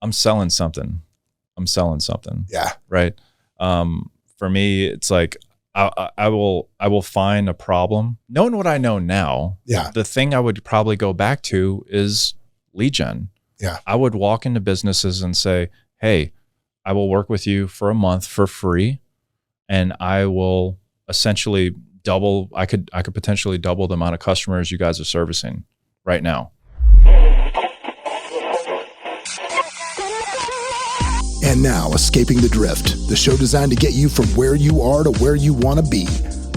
I'm selling something. Yeah. Right. For me, it's like, I will find a problem. Knowing what I know now, Yeah. the thing I would probably go back to is lead gen. Yeah. I would walk into businesses and say, hey, I will work with you for a month for free, and I will essentially double. I could potentially double the amount of customers you guys are servicing right now. And now, Escaping the Drift, the show designed to get you from where you are to where you want to be.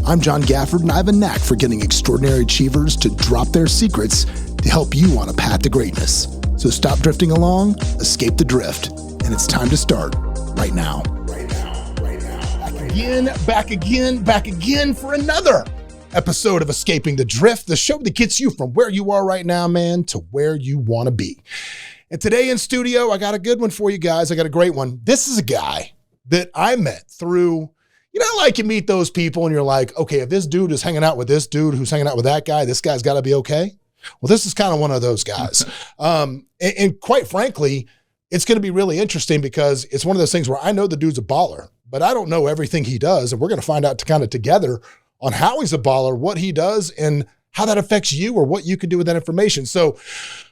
I'm John Gafford, and I have a knack for getting extraordinary achievers to drop their secrets to help you on a path to greatness. So stop drifting along, escape the drift, and it's time to start right now. Back again for another episode of Escaping the Drift, the show that gets you from where you are right now, man, to where you want to be. And today in studio, I got a good one for you guys. I got a great one. This is a guy that I met through, like you meet those people and you're like, okay, if this dude is hanging out with this dude who's hanging out with that guy, this guy's got to be okay. Well, this is kind of one of those guys. And quite frankly, it's going to be really interesting because it's one of those things where I know the dude's a baller, but I don't know everything he does. And we're going to find out together on how he's a baller, what he does, and how that affects you or what you can do with that information. So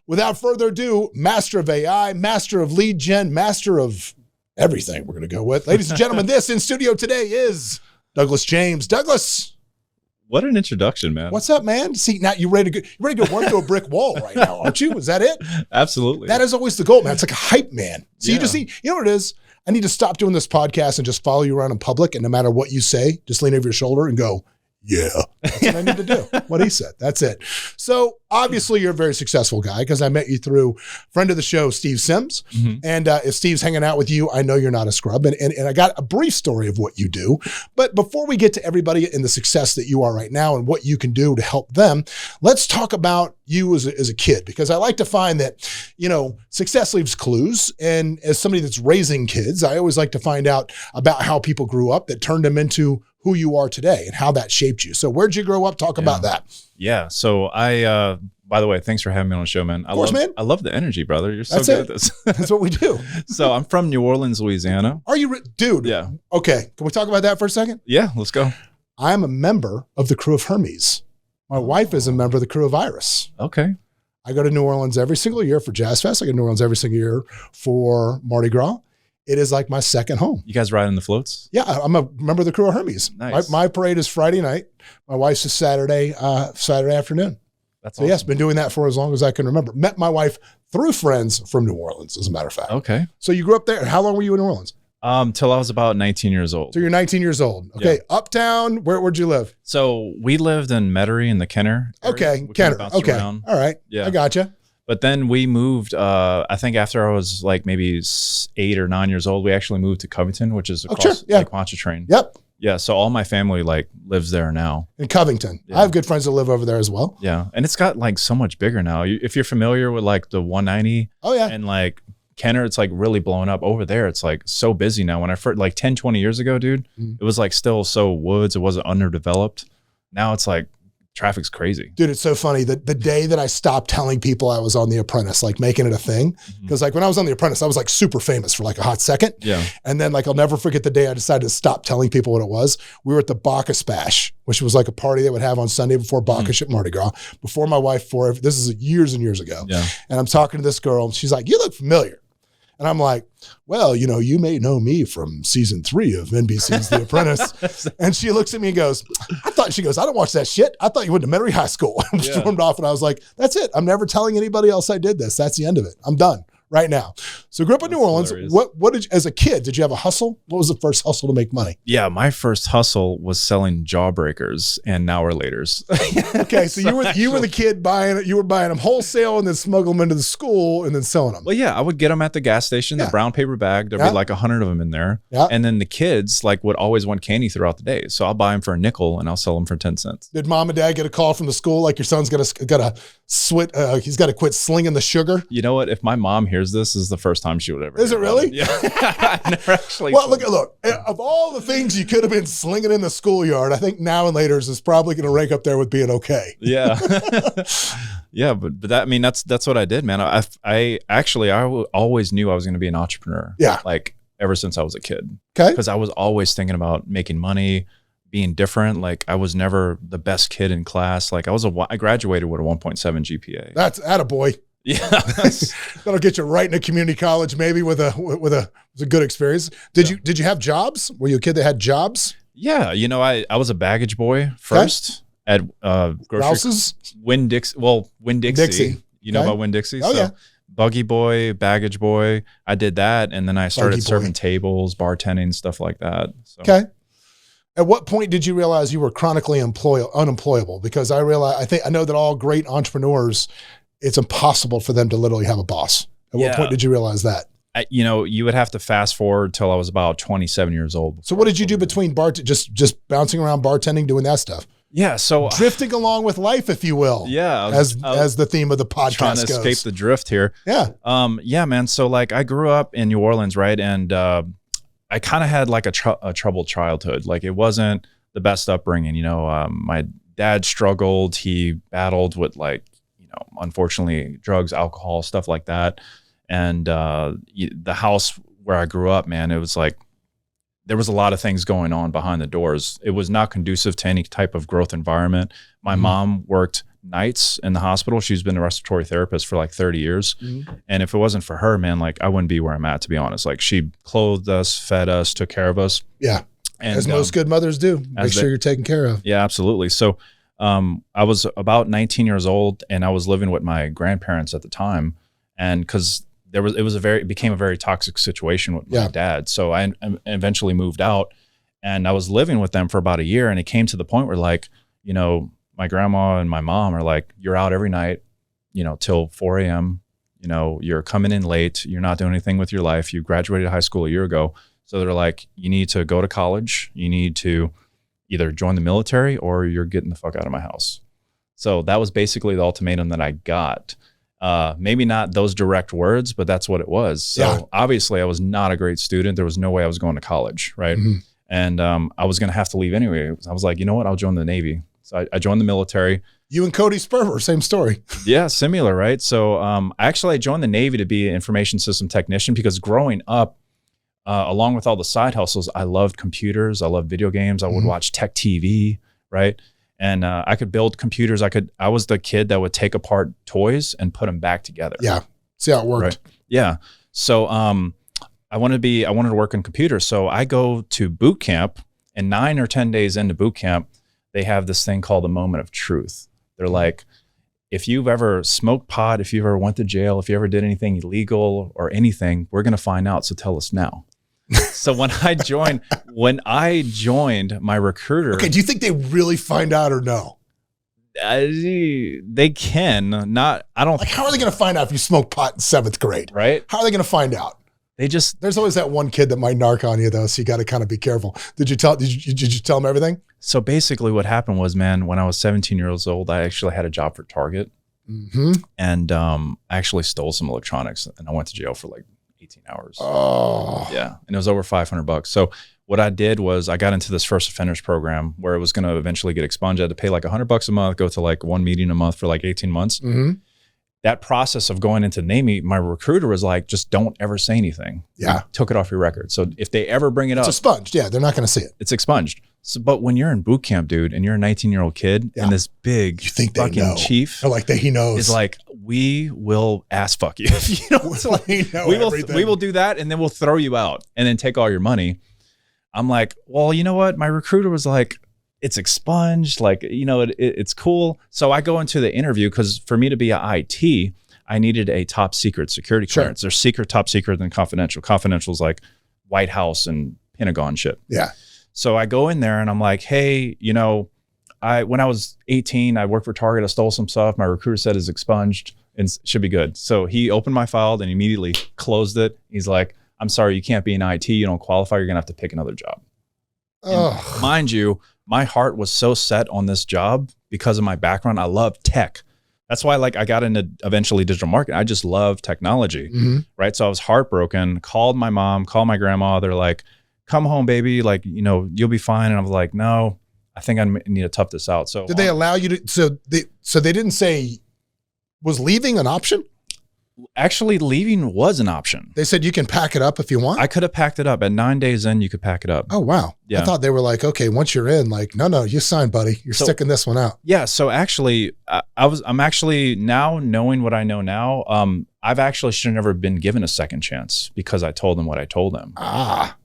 without further ado, master of AI, master of lead gen, master of everything we're going to go with. Ladies and gentlemen, this in studio today is Douglas James. Douglas. What an introduction, man. What's up, man? See, now you're ready to go run through a brick wall right now, aren't you? Is that it? Absolutely. That is always the goal, man. It's like a hype man. So Yeah. you just need, you know what it is? I need to stop doing this podcast and just follow you around in public. And no matter what you say, just lean over your shoulder and go, yeah, that's what I need to do. What he said. That's it. So obviously you're a very successful guy because I met you through friend of the show, Steve Sims. Mhm. And if Steve's hanging out with you, I know you're not a scrub. And I got a brief story of what you do. But before we get to everybody in the success that you are right now and what you can do to help them, let's talk about you as a kid, because I like to find that, success leaves clues. And as somebody that's raising kids, I always like to find out about how people grew up that turned them into who you are today and how that shaped you. So where'd you grow up? Talk about that. Yeah. So I, by the way, thanks for having me on the show, man. Of course, man. I love the energy, brother. You're so That's good it. at this. That's what we do. So I'm from New Orleans, Louisiana. Are you, dude? Yeah. Okay. Can we talk about that for a second? Yeah. Let's go. I'm a member of the crew of Hermes. My wife is a member of the crew of Iris. Okay. I go to New Orleans every single year for Jazz Fest. I go to New Orleans every single year for Mardi Gras. It is like my second home. You guys riding the floats? Yeah, I'm a member of the crew of Hermes. Nice. My parade is Friday night. My wife's is Saturday afternoon. That's So awesome. yes, been doing that for as long as I can remember. Met my wife through friends from New Orleans, as a matter of fact. Okay. So you grew up there. How long were you in New Orleans? Till I was about 19 years old. So you're 19 years old. Okay, uptown. Where'd you live? So we lived in Metairie in the Kenner area. Okay, We kinda Kenner. bounced Okay, around. all right. Yeah. I gotcha. But then we moved, I think after I was like maybe 8 or 9 years old, we actually moved to Covington, which is across sure. Yeah. Lake Pontchartrain. Yep, Yeah. So all my family like lives there now. in Covington. Yeah. I have good friends that live over there as well. Yeah. And it's got like so much bigger now. If you're familiar with like the 190 Oh yeah. and like Kenner, it's like really blown up. Over there, it's like so busy now. When I first, like 10, 20 years ago, dude, it was like still so woods. It wasn't underdeveloped. Now it's like traffic's crazy. Dude, it's so funny that the day that I stopped telling people I was on The Apprentice, like making it a thing, because like when I was on The Apprentice, I was like super famous for like a hot second. Yeah. And then like, I'll never forget the day I decided to stop telling people what it was. We were at the Bacchus Bash, which was like a party they would have on Sunday before Bacchus at Mardi Gras, before my wife, this is years and years ago. Yeah. And I'm talking to this girl and she's like, you look familiar. And I'm like, well, you may know me from season 3 of NBC's The Apprentice. And she looks at me and goes, I don't watch that shit. I thought you went to Metairie High School. And stormed off. And I was like, that's it. I'm never telling anybody else I did this. That's the end of it. I'm done right now. So grew up in New Orleans. Hilarious. What did you, as a kid, did you have a hustle? What was the first hustle to make money? Yeah. My first hustle was selling jawbreakers and now or laters. Okay. So you were the kid buying them wholesale and then smuggle them into the school and then selling them. Well, yeah, I would get them at the gas station, Yeah. the brown paper bag. There'd Yeah. be like 100 of them in there. Yeah. And then the kids like would always want candy throughout the day. So I'll buy them for a nickel and I'll sell them for 10 cents. Did mom and dad get a call from the school like your son's gotta he's got to quit slinging the sugar? You know what? If my mom hears this is the first time she would ever. Is hear it about really? Yeah. I never actually. Well, look, of all the things you could have been slinging in the schoolyard, I think now and later's is probably going to rank up there with being okay. Yeah. Yeah, but that, I mean, that's what I did, man. I always knew I was going to be an entrepreneur. Yeah. Like ever since I was a kid. Okay. Because I was always thinking about making money, being different. Like I was never the best kid in class. Like I graduated with a 1.7 GPA. That's attaboy. Yeah. That'll get you right in a community college, maybe with a good experience. Did you have jobs? Were you a kid that had jobs? Yeah. You know, I was a baggage boy first at Rouse's? Winn-Dixie. Dixie. You know about Winn-Dixie? Oh, yeah. Buggy boy, baggage boy. I did that. And then I started serving boy. tables, bartending, stuff like that. So. Okay. At what point did you realize you were chronically unemployable? Because I know that all great entrepreneurs, it's impossible for them to literally have a boss. At what point did you realize that? You would have to fast forward till I was about 27 years old. So what did you do between just bouncing around bartending, doing that stuff? Yeah, so drifting along with life, if you will. Yeah, as the theme of the podcast trying to goes. escape the drift here. Yeah, yeah, man. So like, I grew up in New Orleans, right, and I kind of had like a troubled childhood. Like it wasn't the best upbringing. You know, my dad struggled. He battled with unfortunately, drugs, alcohol, stuff like that. And the house where I grew up, man, it was like there was a lot of things going on behind the doors. It was not conducive to any type of growth environment. My mom worked nights in the hospital. She's been a respiratory therapist for like 30 years. And if it wasn't for her, man, like I wouldn't be where I'm at, to be honest. Like she clothed us, fed us, took care of us. Yeah. And, as most good mothers do, make sure you're taken care of. Yeah, absolutely. So I was about 19 years old and I was living with my grandparents at the time. And because it became a very toxic situation with my dad. So I eventually moved out and I was living with them for about a year. And it came to the point where my grandma and my mom are like, you're out every night, till 4 a.m. You're coming in late. You're not doing anything with your life. You graduated high school a year ago. So they're like, you need to go to college. You need to either join the military or you're getting the fuck out of my house. So that was basically the ultimatum that I got. Maybe not those direct words, but that's what it was. So obviously I was not a great student. There was no way I was going to college. Right. And I was going to have to leave anyway. I was like, you know what? I'll join the Navy. So I joined the military. You and Cody Sperber, same story. Yeah, similar, right? So I joined the Navy to be an information system technician because growing up, along with all the side hustles, I loved computers. I loved video games. I would watch tech TV, right? And I could build computers. I was the kid that would take apart toys and put them back together. Yeah, see how it worked. Right? Yeah. So I wanted to work in computers. So I go to boot camp, and 9 or 10 days into boot camp, they have this thing called the moment of truth. They're like, if you've ever smoked pot, if you ever went to jail, if you ever did anything illegal or anything, we're going to find out. So tell us now. So when I joined, my recruiter. Okay, do you think they really find out or no? They can not. I don't. Like, how are they going to find out if you smoke pot in 7th grade? Right? How are they going to find out? There's always that one kid that might narc on you though, so you got to kind of be careful. Did you tell them everything? So basically, what happened was, man, when I was 17 years old, I actually had a job for Target, and I actually stole some electronics, and I went to jail for like 18 hours. Oh, yeah, and it was over $500. So what I did was I got into this first offenders program where it was going to eventually get expunged. I had to pay like $100 a month, go to like one meeting a month for like 18 months. That process of going into Navy, my recruiter was like, just don't ever say anything. Yeah. Took it off your record. So if they ever bring it up. It's expunged. Yeah, they're not going to see it. It's expunged. So, but when you're in boot camp, dude, and you're a 19-year-old kid and this big fucking chief he knows. Is like, we will ass fuck you. We will do that and then we'll throw you out and then take all your money. I'm like, well, you know what? My recruiter was like, it's expunged, like, it's cool. So I go into the interview because for me to be a IT, I needed a top secret security clearance. There's secret, top secret, and confidential. Confidential is like White House and Pentagon shit. Yeah. So I go in there and I'm like, hey, when I was 18, I worked for Target. I stole some stuff. My recruiter said it's expunged and should be good. So he opened my file and immediately closed it. He's like, I'm sorry, you can't be in IT. You don't qualify. You're going to have to pick another job. Mind you, my heart was so set on this job because of my background. I love tech. That's why I got into eventually digital marketing. I just love technology, right? So I was heartbroken, called my mom, called my grandma. They're like, come home, baby. Like, you'll be fine. And I was like, no, I think I need to tough this out. So did they allow you to, so they didn't say Was leaving an option? Actually, leaving was an option. They said you can pack it up if you want? I could have packed it up. At 9 days in, you could pack it up. Oh, wow. Yeah. I thought they were like, okay, once you're in, like, no, you signed, buddy. You're sticking this one out. Yeah. So actually, I'm actually now knowing what I know now. I've actually should have never been given a second chance because I told them what I told them.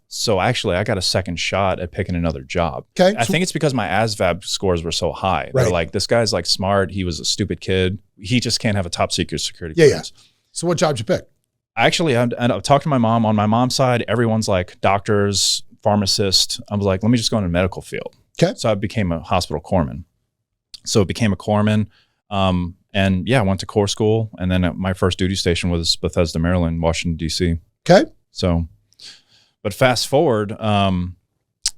So actually, I got a second shot at picking another job. Okay. I think it's because my ASVAB scores were so high. They're like, this guy's like smart. He was a stupid kid. He just can't have a top secret security clearance. Yeah. So what job did you pick? Actually, I've talked to my mom. On my mom's side, everyone's like doctors, pharmacists. I was like, let me just go into the medical field. Okay. So I became a hospital corpsman. So I became a corpsman. And yeah, I went to corps school. And then my first duty station was Bethesda, Maryland, Washington, D.C. Okay. So, but fast forward,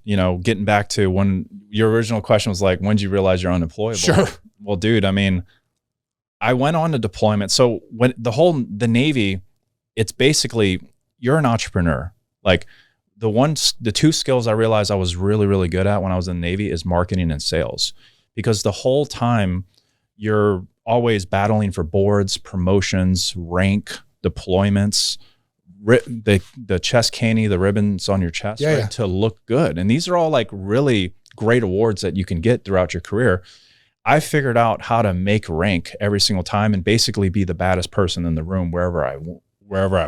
getting back to when your original question was like, when did you realize you're unemployable? Sure. Well, dude, I mean, I went on to deployment. So when the Navy, it's basically, you're an entrepreneur. Like the two skills I realized I was really, really good at when I was in the Navy is marketing and sales, because the whole time you're always battling for boards, promotions, rank, deployments, the chest canny, the ribbons on your chest, right, to look good. And these are all like really great awards that you can get throughout your career. I figured out how to make rank every single time and basically be the baddest person in the room wherever I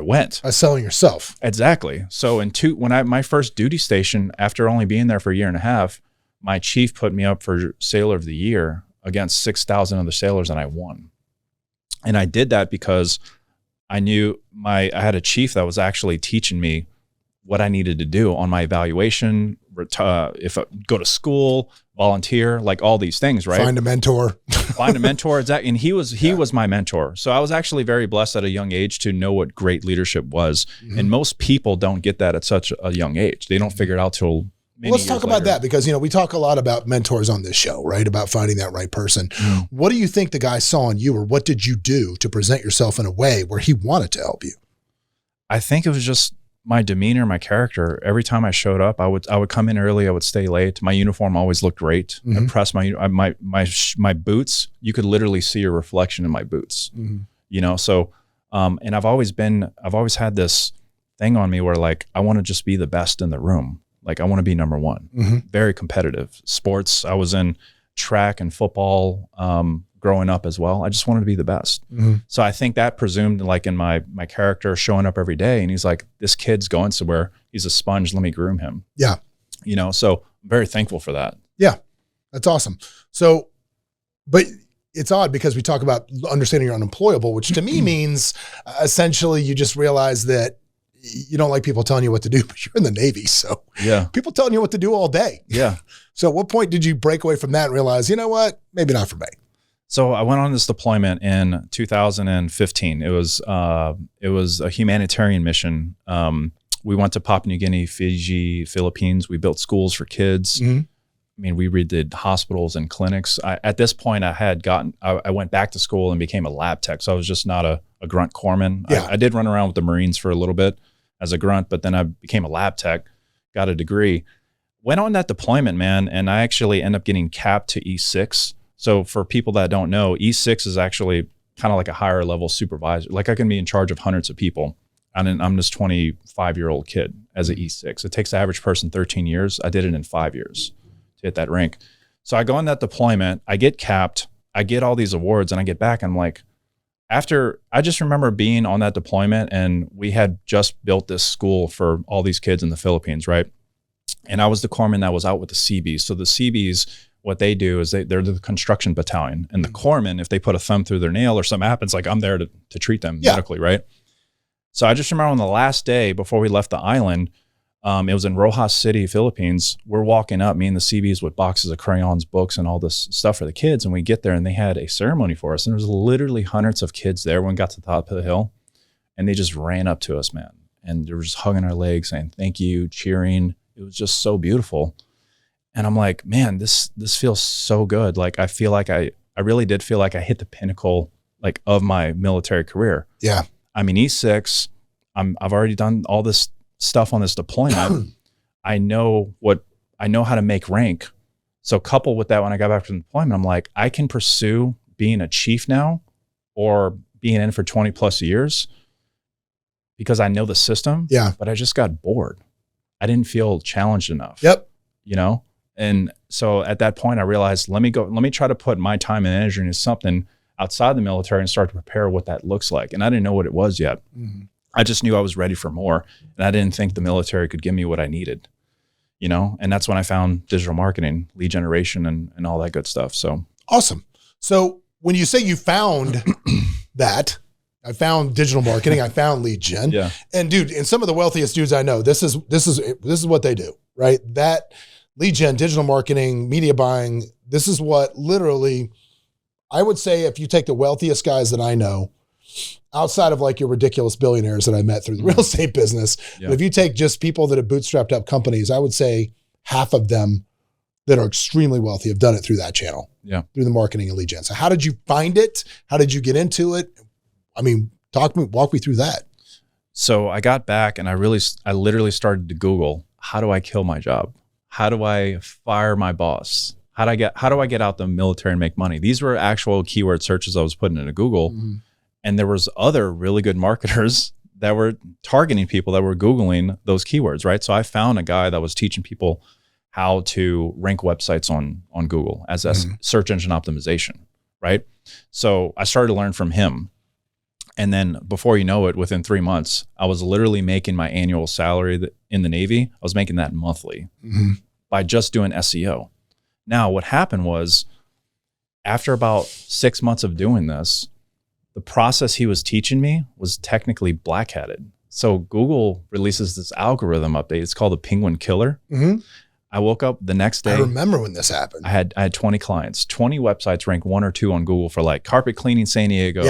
went. By selling yourself. Exactly. So my first duty station, after only being there for a year and a half, my chief put me up for Sailor of the Year against 6,000 other sailors, and I won. And I did that because I knew I had a chief that was actually teaching me what I needed to do on my evaluation, if I go to school, volunteer, like all these things, right? Find a mentor. Find a mentor, exactly. And he was my mentor. So I was actually very blessed at a young age to know what great leadership was. And most people don't get that at such a young age. They don't figure it out till many Let's years talk about later. that, because we talk a lot about mentors on this show, right? About finding that right person. What do you think the guy saw in you, or what did you do to present yourself in a way where he wanted to help you? I think it was just my demeanor, my character. Every time I showed up, I would come in early, I would stay late. My uniform always looked great. I pressed my boots. You could literally see your reflection in my boots. So and I've always had this thing on me where like I want to just be the best in the room. Like I want to be number one. Very competitive. Sports, I was in track and football growing up as well. I just wanted to be the best. So I think that presumed like in my character showing up every day, and he's like, this kid's going somewhere. He's a sponge. Let me groom him. Yeah. So I'm very thankful for that. Yeah. That's awesome. So, but it's odd because we talk about understanding you're unemployable, which to me means essentially you just realize that you don't like people telling you what to do, but you're in the Navy. So yeah, people telling you what to do all day. Yeah. So at what point did you break away from that and realize, you know what, maybe not for me? So I went on this deployment in 2015. It was a humanitarian mission. We went to Papua New Guinea, Fiji, Philippines. We built schools for kids. I mean, we redid hospitals and clinics. At this point, I went back to school and became a lab tech. So I was just not a grunt corpsman. Yeah. I did run around with the Marines for a little bit as a grunt, but then I became a lab tech, got a degree, went on that deployment, man. And I actually ended up getting capped to E6. So for people that don't know, E6 is actually kind of like a higher level supervisor. Like I can be in charge of hundreds of people. And I'm this 25-year-old kid as an E6. It takes the average person 13 years. I did it in 5 years to hit that rank. So I go on that deployment, I get capped, I get all these awards, and I get back. I'm like, I just remember being on that deployment, and we had just built this school for all these kids in the Philippines, right? And I was the corpsman that was out with the Seabees. So the Seabees, what they do is they're the construction battalion, and the corpsman, if they put a thumb through their nail or something happens, like I'm there to treat them medically, right? So I just remember on the last day before we left the island, it was in Rojas City, Philippines. We're walking up, me and the Seabees, with boxes of crayons, books, and all this stuff for the kids. And we get there, and they had a ceremony for us. And there was literally hundreds of kids there when we got to the top of the hill. And they just ran up to us, man. And they were just hugging our legs, saying, thank you, cheering. It was just so beautiful. And I'm like, man, this feels so good. Like, I feel like I really did feel like I hit the pinnacle, like, of my military career. Yeah. I mean, E6, I've already done all this stuff on this deployment. I know how to make rank. So coupled with that, when I got back from the deployment, I'm like, I can pursue being a chief now, or being in for 20 plus years because I know the system, but I just got bored. I didn't feel challenged enough, you know? And so at that point I realized, let me try to put my time and energy into something outside the military and start to prepare what that looks like. And I didn't know what it was yet. I just knew I was ready for more. And I didn't think the military could give me what I needed, you know? And that's when I found digital marketing, lead generation, and all that good stuff. So awesome. So when you say you found that, I found digital marketing, I found lead gen. And dude, and some of the wealthiest dudes I know, this is what they do, right? That lead gen, digital marketing, media buying, this is what literally, I would say if you take the wealthiest guys that I know, outside of like your ridiculous billionaires that I met through the real estate business, but if you take just people that have bootstrapped up companies, I would say half of them that are extremely wealthy have done it through that channel, through the marketing and lead gen. So how did you find it? How did you get into it? I mean, walk me through that. So I got back and I literally started to Google, how do I kill my job? How do I fire my boss? How do I get out the military and make money? These were actual keyword searches I was putting into Google. And there was other really good marketers that were targeting people that were Googling those keywords, right? So I found a guy that was teaching people how to rank websites on Google as a search engine optimization, right? So I started to learn from him. And then before you know it, within 3 months, I was literally making my annual salary in the Navy. I was making that monthly by just doing SEO. Now, what happened was after about 6 months of doing this, the process he was teaching me was technically black-hatted. So Google releases this algorithm update. It's called the Penguin Killer. I woke up the next day. I remember when this happened. I had 20 clients, 20 websites ranked 1 or 2 on Google for like carpet cleaning San Diego.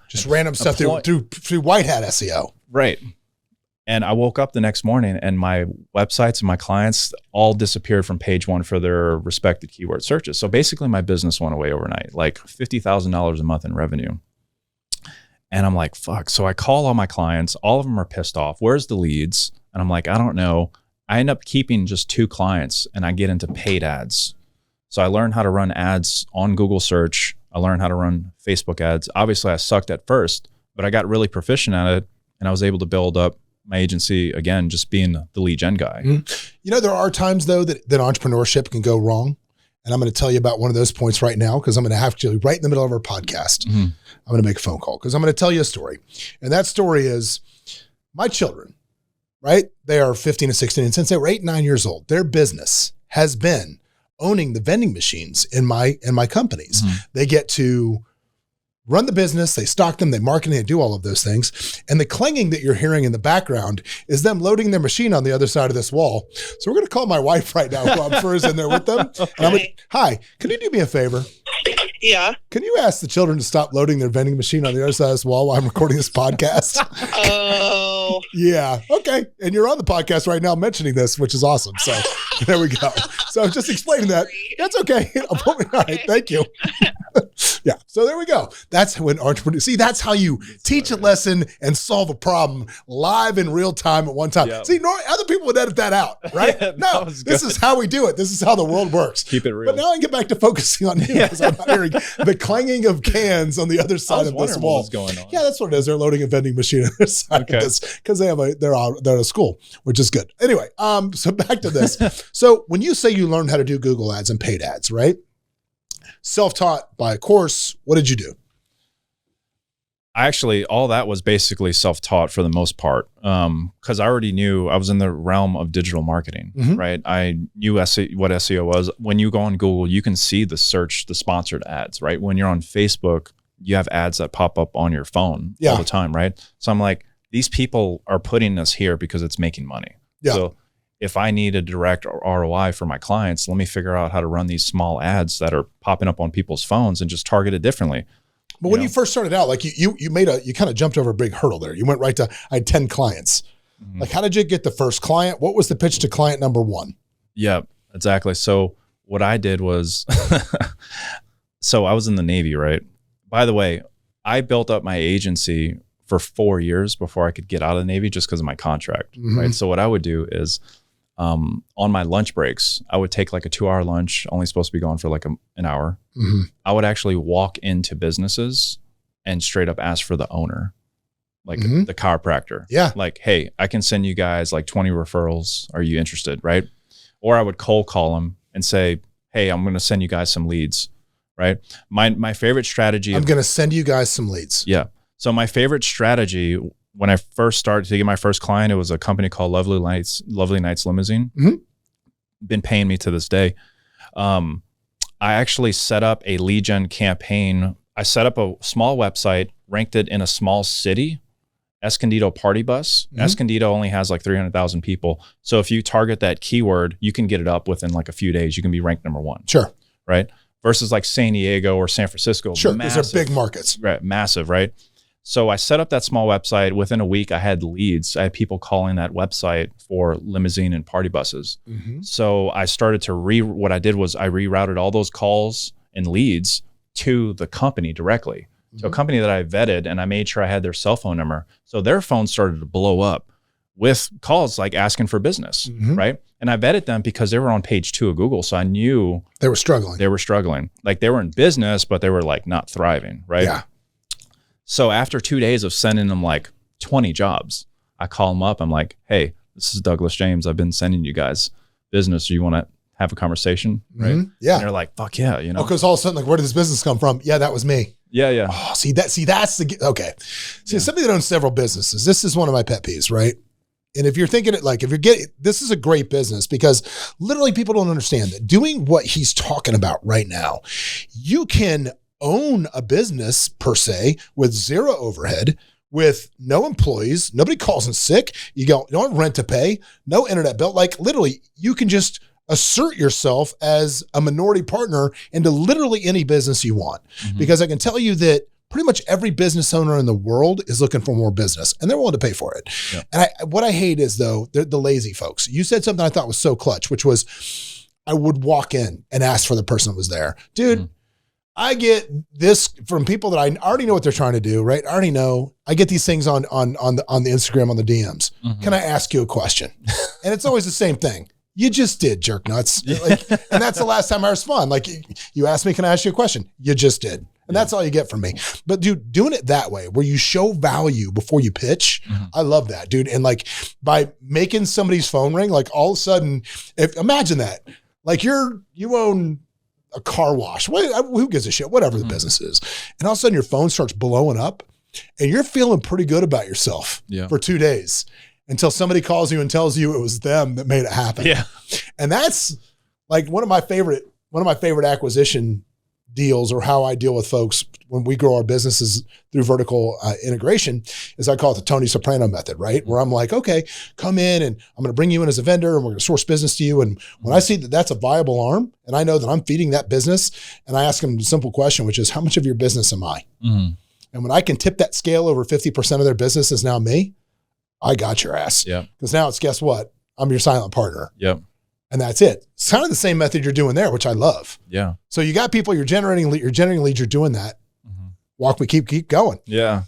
Just random stuff through white hat SEO. Right. And I woke up the next morning and my websites and my clients all disappeared from page 1 for their respected keyword searches. So basically my business went away overnight, like $50,000 a month in revenue. And I'm like, fuck. So I call all my clients. All of them are pissed off. Where's the leads? And I'm like, I don't know. I end up keeping just 2 clients and I get into paid ads. So I learned how to run ads on Google search. I learned how to run Facebook ads. Obviously I sucked at first, but I got really proficient at it and I was able to build up my agency again, just being the lead gen guy. You know, there are times though that entrepreneurship can go wrong. And I'm going to tell you about one of those points right now because I'm going to have to, right in the middle of our podcast, I'm going to make a phone call because I'm going to tell you a story. And that story is my children, right? They are 15 and 16. And since they were 8 and 9 years old, their business has been owning the vending machines in my companies. They get to run the business, they stock them, they market them, they do all of those things. And the clanging that you're hearing in the background is them loading their machine on the other side of this wall. So we're going to call my wife right now while I'm first in there with them. And I'm like, hi, can you do me a favor? Yeah. Can you ask the children to stop loading their vending machine on the other side of this wall while I'm recording this podcast? Oh. Yeah. Okay. And you're on the podcast right now mentioning this, which is awesome. So there we go. So just explaining that. That's okay. All right. Thank you. Yeah. So there we go. That's when entrepreneurs, see, that's how you teach a lesson and solve a problem live in real time at one time. Yep. See, other people would edit that out, right? No, this is how we do it. This is how the world works. Keep it real. But now I can get back to focusing on you because I'm hearing the clanging of cans on the other side of this wall. What was going on. Yeah, that's what it is. They're loading a vending machine on the side of this because they're at a school, which is good. Anyway, so back to this. So when you say you learned how to do Google ads and paid ads, right? Self-taught by a course. What did you do? Actually, all that was basically self-taught for the most part because I already knew I was in the realm of digital marketing, right? I knew what SEO was. When you go on Google, you can see the sponsored ads, right? When you're on Facebook, you have ads that pop up on your phone all the time, right? So I'm like, these people are putting us here because it's making money. Yeah. So if I need a direct ROI for my clients, let me figure out how to run these small ads that are popping up on people's phones and just target it differently. But when you first started out, like you kind of jumped over a big hurdle there. You went right to, I had 10 clients. Like, how did you get the first client? What was the pitch to client number 1? Yeah, exactly. So what I did was, so I was in the Navy, right? By the way, I built up my agency for 4 years before I could get out of the Navy just because of my contract, right? So what I would do is, on my lunch breaks, I would take like a 2-hour lunch, only supposed to be gone for like an hour. I would actually walk into businesses and straight up ask for the owner, like Mhm. the chiropractor. Yeah. Like, hey, I can send you guys like 20 referrals. Are you interested? Right. Or I would cold call them and say, hey, I'm going to send you guys some leads. Right. My favorite strategy. I'm going to send you guys some leads. Yeah. So my favorite strategy when I first started to get my first client, it was a company called Lovely Nights Limousine. Mhm. Been paying me to this day. I actually set up a lead gen campaign. I set up a small website, ranked it in a small city, Escondido Party Bus. Mhm. Escondido only has like 300,000 people. So if you target that keyword, you can get it up within like a few days. You can be ranked number one. Sure. Right. Versus like San Diego or San Francisco. Sure. Massive, These are big markets. Right. Massive. Right. So I set up that small website. Within a week, I had leads. I had people calling that website for limousine and party buses. Mhm. So I started to what I did was I rerouted all those calls and leads to the company directly, to a Mhm. company that I vetted, and I made sure I had their cell phone number. So their phone started to blow up with calls like asking for business, Mhm. right? And I vetted them because they were on page 2 of Google. So I knew They were struggling. they were struggling. Like they were in business, but they were like not thriving, right? Yeah. So after 2 days of sending them like 20 jobs, I call them up. I'm like, hey, this is Douglas James. I've been sending you guys business. Do you want to have a conversation? Right. Mhm. Yeah. And they're like, fuck yeah. You know? Because all of a sudden, like, where did this business come from? Yeah, that was me. Yeah. Yeah. Oh, that's the, okay. See, Yeah. somebody that owns several businesses, this is one of my pet peeves, right? And if you're thinking it like, if you're getting, this is a great business because literally people don't understand that doing what he's talking about right now, you can own a business per se with zero overhead, with no employees, nobody calls in sick. You don't have rent to pay, no internet bill. Like literally you can just assert yourself as a minority partner into literally any business you want. Mhm. Because I can tell you that pretty much every business owner in the world is looking for more business and they're willing to pay for it. Yeah. And what I hate is though, the lazy folks. You said something I thought was so clutch, which was I would walk in and ask for the person that was there. Dude, Mhm. I get this from people that I already know what they're trying to do, right? I already know. I get these things on the Instagram, on the DMs. Mhm. Can I ask you a question? And it's always the same thing. You just did, jerk nuts. Like, and that's the last time I respond. Like you asked me, can I ask you a question? You just did. And that's all you get from me. But dude, doing it that way, where you show value before you pitch, Mhm. I love that, dude. And like by making somebody's phone ring, like all of a sudden, imagine that. Like you own a car wash. Who gives a shit? Whatever the Mhm. business is. And all of a sudden your phone starts blowing up and you're feeling pretty good about yourself Yeah. for 2 days until somebody calls you and tells you it was them that made it happen. Yeah. And that's like one of my favorite acquisition deals, or how I deal with folks when we grow our businesses through vertical integration, is I call it the Tony Soprano method, right? Where I'm like, okay, come in and I'm going to bring you in as a vendor and we're going to source business to you. And when I see that that's a viable arm and I know that I'm feeding that business, and I ask them a simple question, which is, how much of your business am I? Mhm. And when I can tip that scale over 50% of their business is now me, I got your ass. Yeah. Because now it's, guess what? I'm your silent partner. Yep. And that's it. It's kind of the same method you're doing there, which I love. Yeah. So you got people, you're generating leads, you're doing that. Mhm. Keep going. Yeah.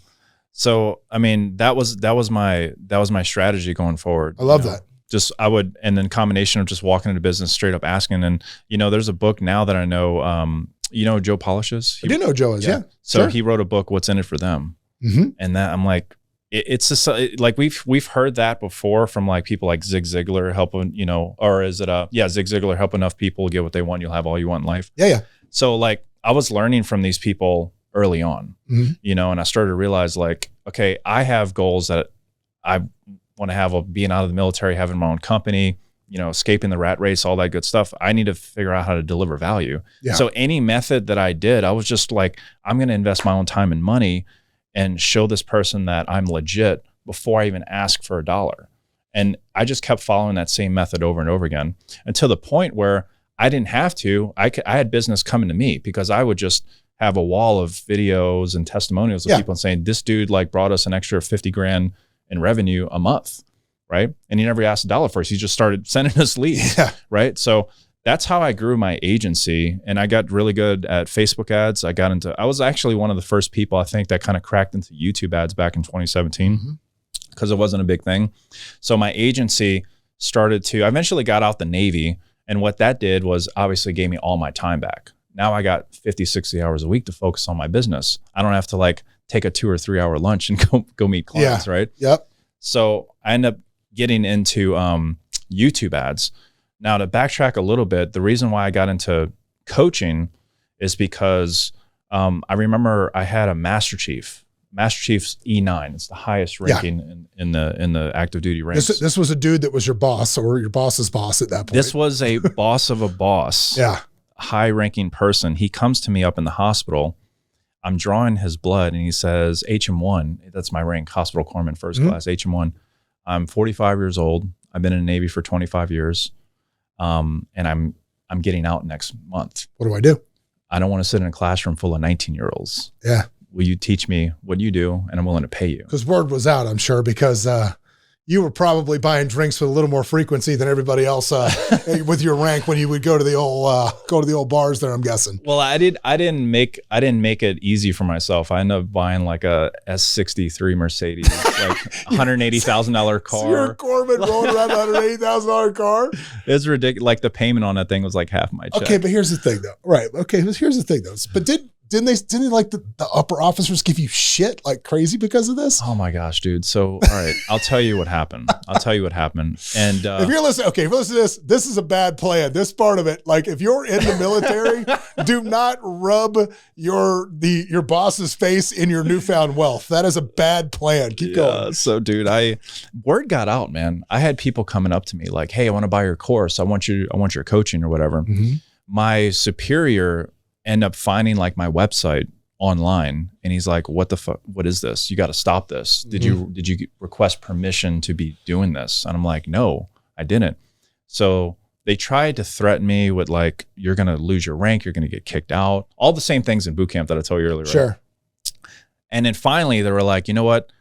So, I mean, that was my strategy going forward. I love You know? that. Just and then combination of just walking into business straight up asking. And, there's a book now that I know, Joe Polishes. I do know Joe is, yeah. So Sure. he wrote a book, What's in It for Them. Mm-hmm. And that I'm like, it's just like we've heard that before from like people like Zig Ziglar helping, or is it Zig Ziglar, help enough people get what they want, you'll have all you want in life. Yeah. So like I was learning from these people early on, Mhm. and I started to realize like, okay, I have goals that I want to have, being out of the military, having my own company, escaping the rat race, all that good stuff. I need to figure out how to deliver value. Yeah. So any method that I did, I was just like, I'm going to invest my own time and money and show this person that I'm legit before I even ask for $1. And I just kept following that same method over and over again until the point where I didn't have to. I had business coming to me because I would just have a wall of videos and testimonials of Yeah. people saying, this dude like brought us an extra 50 grand in revenue a month. Right. And he never asked $1 for us. He just started sending us leads. Yeah. Right. So that's how I grew my agency, and I got really good at Facebook ads. I was actually one of the first people, I think, that kind of cracked into YouTube ads back in 2017 because it wasn't a big thing. So my agency I eventually got out the Navy, and what that did was obviously gave me all my time back. Now I got 50, 60 hours a week to focus on my business. I don't have to like take a 2 or 3 hour lunch and go meet clients, right? Yep. So I end up getting into YouTube ads. Now to backtrack a little bit, the reason why I got into coaching is because I remember I had a Master Chief's E9. It's the highest ranking in the active duty ranks. This was a dude that was your boss or your boss's boss at that point. This was a boss of a boss. Yeah. High ranking person. He comes to me up in the hospital. I'm drawing his blood and he says, HM1, that's my rank, hospital corpsman, first class, HM1. I'm 45 years old. I've been in the Navy for 25 years. And I'm getting out next month. What do I do? I don't want to sit in a classroom full of 19-year-olds. Yeah. Will you teach me what you do? And I'm willing to pay you. Because word was out, I'm sure, because you were probably buying drinks with a little more frequency than everybody else with your rank when you would go to the old bars there, I'm guessing. Well, I didn't make it easy for myself. I ended up buying like a S63 Mercedes, like $180,000 car. So you're a corpsman rolling around a $180,000 car? It's ridiculous. Like the payment on that thing was like half my check. Okay, but here's the thing though. Right. Okay, here's the thing though. But didn't like the upper officers give you shit like crazy because of this? Oh my gosh, dude. So, all right, I'll tell you what happened. And if you're listening, if you listen to this is a bad plan. This part of it, like if you're in the military, do not rub your boss's face in your newfound wealth. That is a bad plan. Keep going. So, dude, word got out, man. I had people coming up to me like, "Hey, I want to buy your course. I want your coaching or whatever." Mm-hmm. My superior end up finding like my website online and he's like, what the fuck, what is this? You got to stop this. Did you request permission to be doing this? And I'm like, no, I didn't. So they tried to threaten me with like, you're going to lose your rank. You're going to get kicked out. All the same things in boot camp that I told you earlier. Sure. Right? And then finally they were like, you know what?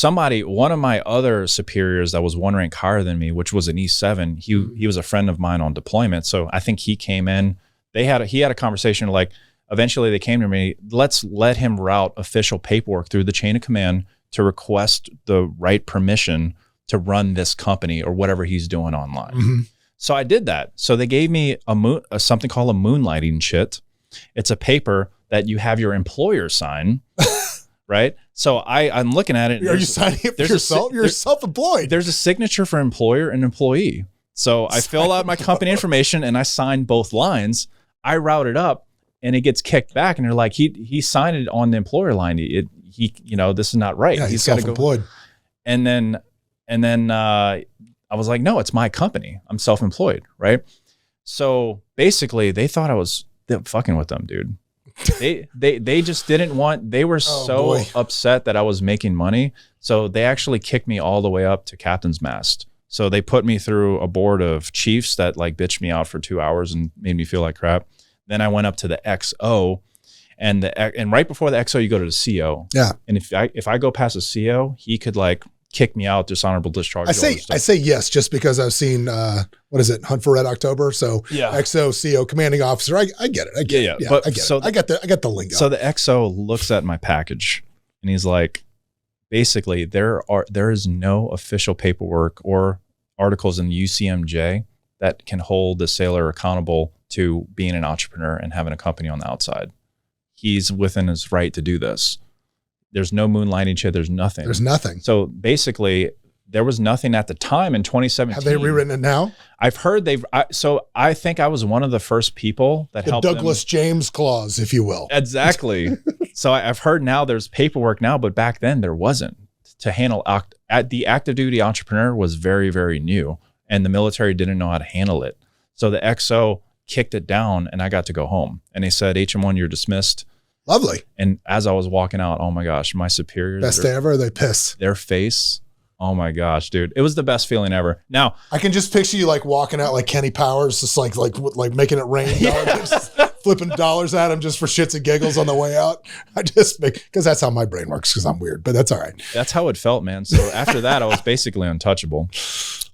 One of my other superiors that was one rank higher than me, which was an E7, he was a friend of mine on deployment. So I think he came in. He had a conversation like, eventually they came to me, let's let him route official paperwork through the chain of command to request the right permission to run this company or whatever he's doing online. Mm-hmm. So I did that. So they gave me something called a moonlighting chit. It's a paper that you have your employer sign, right? So I'm looking at it. Are you signing it for yourself? You're self-employed. There's a signature for employer and employee. So I fill out my company information and I sign both lines. I route it up and it gets kicked back and they're like, he signed it on the employer line. He this is not right. Yeah, he's self-employed. And then I was like, no, it's my company. I'm self-employed, right? So basically they thought I was fucking with them, dude. They just didn't want, they were upset that I was making money. So they actually kicked me all the way up to captain's mast. So they put me through a board of chiefs that like bitched me out for 2 hours and made me feel like crap. Then I went up to the XO and right before the XO, you go to the CO. Yeah. And if I go past the CO, he could like kick me out, dishonorable discharge. I say yes, just because I've seen, Hunt for Red October. So yeah. XO, CO, commanding officer. I get it. I get it. Yeah, but I get it. I got the lingo. So the XO looks at my package and he's like, basically, there is no official paperwork or articles in the UCMJ that can hold the sailor accountable to being an entrepreneur and having a company on the outside. He's within his right to do this. There's no moonlighting shit. There's nothing. There's nothing. So basically, there was nothing at the time in 2017. Have they rewritten it now? I've heard so I think I was one of the first people that helped Douglas James clause, if you will. Exactly. So I've heard now there's paperwork now, but back then there wasn't to handle. The active duty entrepreneur was very, very new and the military didn't know how to handle it. So the XO kicked it down and I got to go home and they said, HM1, you're dismissed. Lovely. And as I was walking out, oh my gosh, my superiors. Best day ever? Are they pissed? Their face. Oh my gosh, dude. It was the best feeling ever. Now I can just picture you like walking out like Kenny Powers, just like making it rain. Yeah. Flipping dollars at him just for shits and giggles on the way out. Because that's how my brain works because I'm weird, but that's all right. That's how it felt, man. So after that, I was basically untouchable.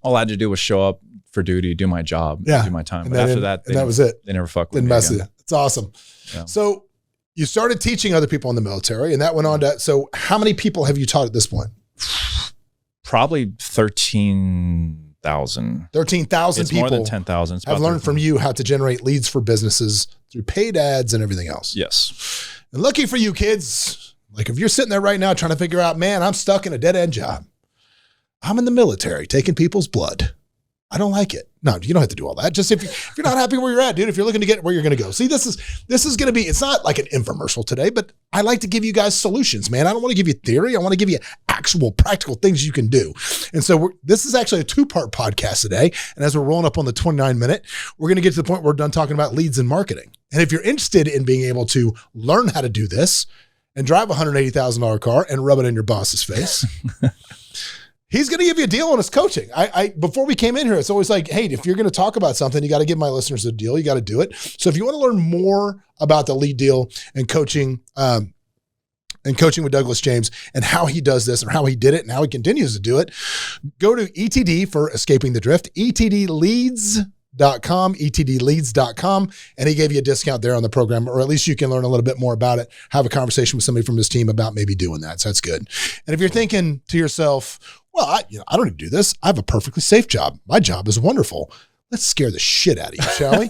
All I had to do was show up for duty, do my job, do my time. But after that, that was it. They never fucked with me again. Didn't mess with you. It's awesome. Yeah. So you started teaching other people in the military and that went on to, so how many people have you taught at this point? Probably 13,000. 13,000 people. More than 10,000. Have learned from you how to generate leads for businesses through paid ads and everything else. Yes. And lucky for you kids, Like if you're sitting there right now trying to figure out, man, I'm stuck in a dead end job. I'm in the military taking people's blood. I don't like it. No, you don't have to do all that. Just if you're not happy where you're at, dude, if you're looking to get where you're going to go. See, this is going to be, it's not like an infomercial today, but I like to give you guys solutions, man. I don't want to give you theory. I want to give you actual practical things you can do. And so this is actually a 2-part podcast today. And as we're rolling up on the 29-minute, we're going to get to the point where we're done talking about leads and marketing. And if you're interested in being able to learn how to do this and drive a $180,000 car and rub it in your boss's face, he's going to give you a deal on his coaching. I before we came in here, it's always like, hey, if you're going to talk about something, you got to give my listeners a deal. You got to do it. So if you want to learn more about the lead deal and coaching with Douglas James and how he does this or how he did it and how he continues to do it, go to ETD for Escaping the Drift, etdleads.com, and he gave you a discount there on the program, or at least you can learn a little bit more about it, have a conversation with somebody from his team about maybe doing that. So that's good. And if you're thinking to yourself, well, I don't need to do this. I have a perfectly safe job. My job is wonderful. Let's scare the shit out of you, shall we?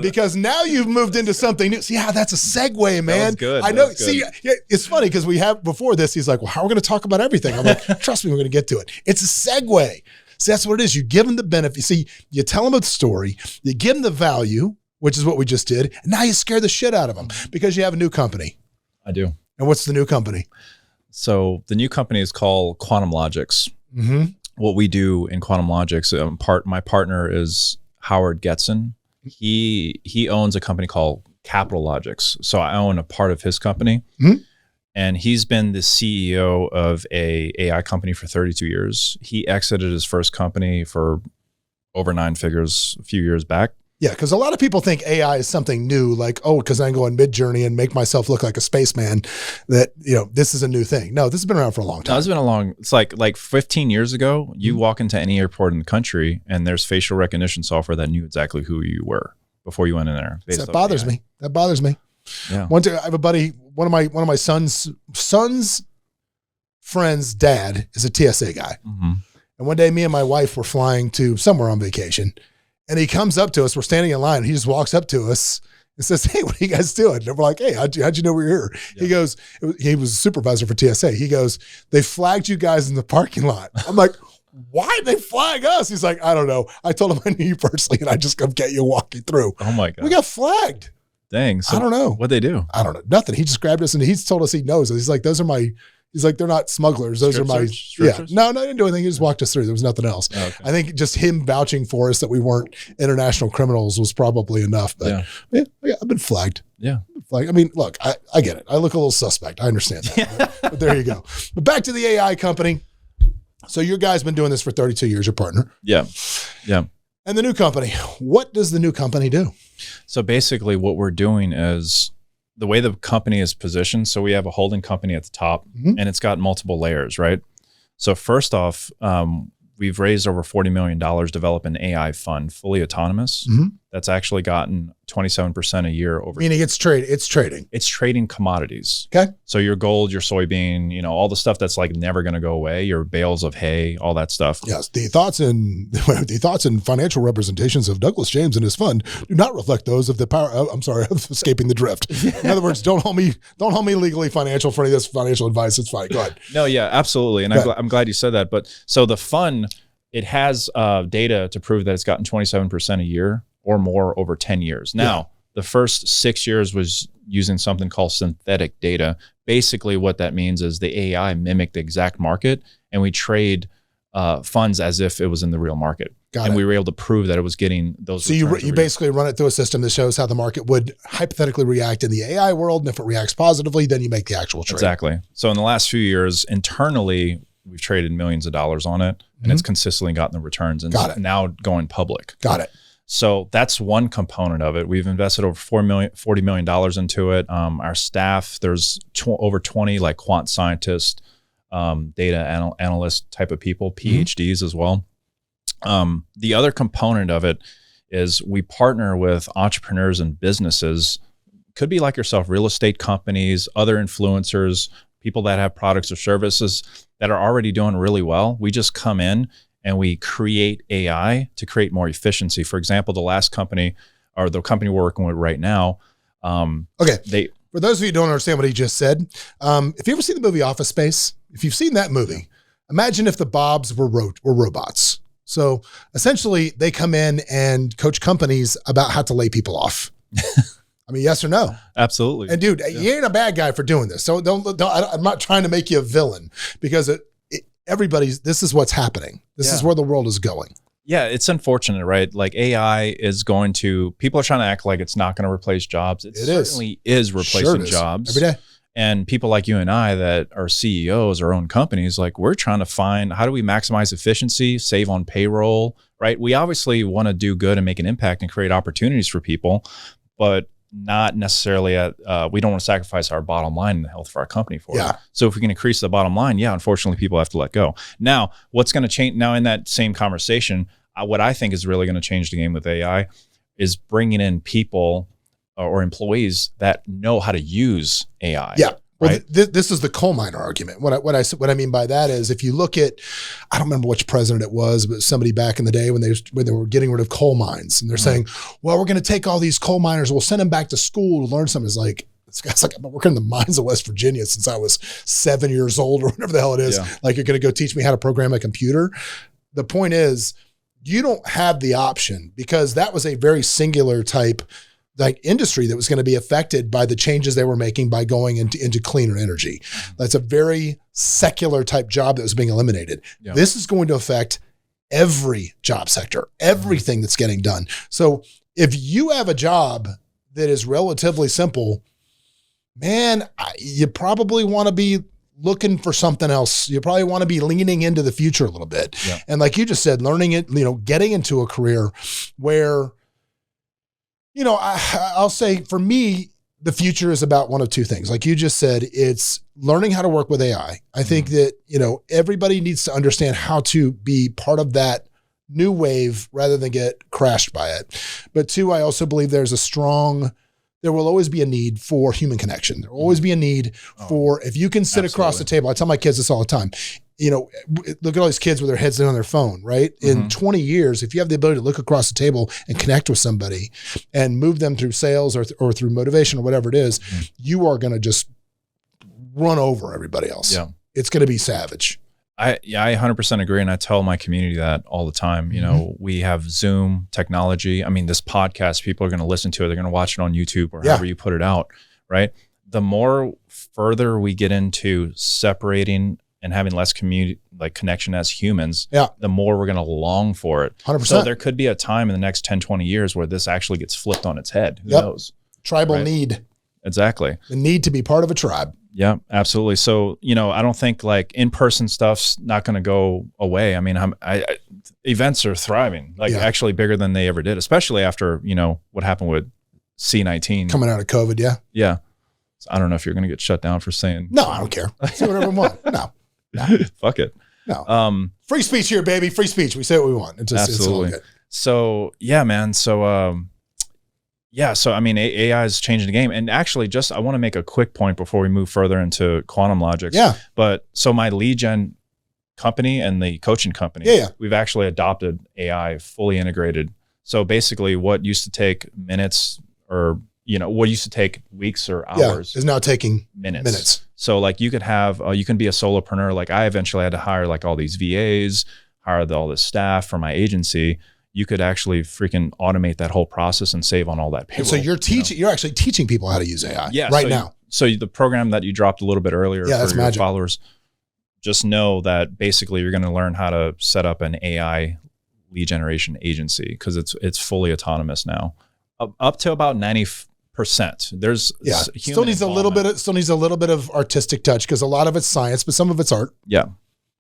Because now you've moved into something new. See how that's a segue, man. That was good. I know. See, it's funny because we have before this, he's like, well, how are we going to talk about everything? I'm like, trust me, we're going to get to it. It's a segue. See, that's what it is. You give them the benefit. See, you tell them the story, you give them the value, which is what we just did. And now you scare the shit out of them because you have a new company. I do. And what's the new company? So the new company is called Quantum Logics. Mm-hmm. What we do in Quantum Logics, my partner is Howard Getson. He owns a company called Capital Logics. So I own a part of his company. Mm-hmm. And he's been the CEO of a AI company for 32 years. He exited his first company for over 9 figures a few years back. Yeah, because a lot of people think AI is something new, like, oh, because I can go in Mid-Journey and make myself look like a spaceman, that, this is a new thing. No, this has been around for a long time. No, it's like 15 years ago, you walk into any airport in the country and there's facial recognition software that knew exactly who you were before you went in there. That bothers me. That bothers me. Yeah. I have a buddy, one of my son's friend's dad is a TSA guy. Mm-hmm. And one day me and my wife were flying to somewhere on vacation. And he comes up to us. We're standing in line. And he just walks up to us and says, "Hey, what are you guys doing?" And we're like, "Hey, how'd you know we're here?" Yeah. He goes, he was a supervisor for TSA. He goes, "They flagged you guys in the parking lot." I'm like, "Why'd they flag us?" He's like, "I don't know. I told him I knew you personally and I just come get you walking through." Oh my God. We got flagged. Dang. So I don't know. What'd they do? I don't know. Nothing. He just grabbed us and he's told us he knows. He's like, he's like, they're not smugglers. Those are my, yeah. No, I didn't do anything. He just walked us through. There was nothing else. Oh, okay. I think just him vouching for us that we weren't international criminals was probably enough. But yeah, I've been flagged. Yeah. I mean, look, I get it. I look a little suspect. I understand that. But there you go. But back to the AI company. So your guy's been doing this for 32 years, your partner. Yeah. Yeah. And the new company, what does the new company do? So basically what we're doing is the way the company is positioned. So we have a holding company at the top and it's got multiple layers, right? So first off, we've raised over $40 million, develop an AI fund, fully autonomous. That's actually gotten 27% a year over. Meaning it's trading. It's trading commodities. Okay. So your gold, your soybean, all the stuff that's like never going to go away, your bales of hay, all that stuff. Yes. The thoughts and financial representations of Douglas James and his fund do not reflect those of of Escaping the Drift. In other words, don't hold me legally financial for any of this financial advice. It's fine. Go ahead. No, yeah, absolutely. And I'm glad you said that. But so the fund, it has data to prove that it's gotten 27% a year or more over 10 years. Now, the first 6 years was using something called synthetic data. Basically, what that means is the AI mimicked the exact market, and we trade funds as if it was in the real market. And we were able to prove that it was getting those. So you basically run it through a system that shows how the market would hypothetically react in the AI world, and if it reacts positively, then you make the actual trade. Exactly. So in the last few years, internally, we've traded millions of dollars on it, and it's consistently gotten the returns, and now going public. Got it. So that's one component of it. We've invested over $40 million into it. Our staff, there's over 20 like quant scientists, data analyst type of people, PhDs as well. The other component of it is we partner with entrepreneurs and businesses, could be like yourself, real estate companies, other influencers, people that have products or services that are already doing really well. We just come in and we create AI to create more efficiency. For example, the last company, or the company we're working with right now. Okay. For those of you who don't understand what he just said, if you ever seen the movie Office Space, if you've seen that movie, imagine if the Bobs were robots. So essentially, they come in and coach companies about how to lay people off. I mean, yes or no? Absolutely. And dude, you ain't a bad guy for doing this. So I'm not trying to make you a villain, because this is what's happening. This is where the world is going. Yeah, it's unfortunate, right? Like AI is people are trying to act like it's not going to replace jobs. It certainly is replacing jobs every day. And people like you and I that are CEOs or own companies, like we're trying to find, how do we maximize efficiency, save on payroll, right? We obviously want to do good and make an impact and create opportunities for people, but not necessarily we don't want to sacrifice our bottom line and the health of our company for it. So if we can increase the bottom line, unfortunately people have to let go. Now, what's going to change now in that same conversation, what I think is really going to change the game with AI is bringing in people or employees that know how to use AI. Yeah. Well, right? This is the coal miner argument. What I mean by that is, if you look at, I don't remember which president it was, but somebody back in the day when they were getting rid of coal mines, and they're saying, well, we're going to take all these coal miners, we'll send them back to school to learn something. It's like, this guy's like, I've been working in the mines of West Virginia since I was 7 years old, or whatever the hell it is. Like, you're going to go teach me how to program a computer. The point is, you don't have the option, because that was a very singular type industry that was going to be affected by the changes they were making by going into cleaner energy. That's a very secular type job that was being eliminated. This is going to affect every job sector, everything that's getting done. So if you have a job that is relatively simple, man, you probably want to be looking for something else. You probably want to be leaning into the future a little bit. And like you just said, learning it, getting into a career where, I'll say for me, the future is about one of two things. Like you just said, it's learning how to work with AI. I think that, everybody needs to understand how to be part of that new wave rather than get crashed by it. But two, I also believe there will always be a need for human connection. There will always be a need for, if you can sit across the table. I tell my kids this all the time. Look at all these kids with their heads down on their phone, right? In 20 years, if you have the ability to look across the table and connect with somebody and move them through sales or through motivation or whatever it is, you are going to just run over everybody else. It's going to be savage. I 100% agree. And I tell my community that all the time. We have Zoom technology. I mean, this podcast, people are going to listen to it. They're going to watch it on YouTube or however you put it out, right? The more further we get into separating and having less connection as humans, the more we're going to long for it. 100%. So there could be a time in the next 10, 20 years where this actually gets flipped on its head. Who knows? Tribal need. Exactly. The need to be part of a tribe. Yeah, absolutely. So, I don't think in-person stuff's not going to go away. I mean, events are thriving, actually bigger than they ever did, especially after, what happened with C-19. Coming out of COVID, Yeah. So I don't know if you're going to get shut down for saying. No, I don't care. Say whatever we want. No. Fuck it. No. Free speech here, baby. Free speech. We say what we want. Absolutely. It's all good. So, yeah, man. So, so I mean, AI is changing the game. And actually, I want to make a quick point before we move further into quantum logics. But so my lead gen company and the coaching company, we've actually adopted AI fully integrated. So basically, what used to take minutes or what used to take weeks or hours is now taking minutes. So you could have, you can be a solopreneur. Like I eventually had to hire all these VAs, hire all this staff for my agency. You could actually freaking automate that whole process and save on all that payroll. And so you're actually teaching people how to use AI now. So the program that you dropped a little bit earlier for your magic. Followers, just know that basically you're going to learn how to set up an AI lead generation agency because it's fully autonomous now, up to about 90%. There's still needs a little bit of artistic touch because a lot of it's science, but some of it's art. Yeah,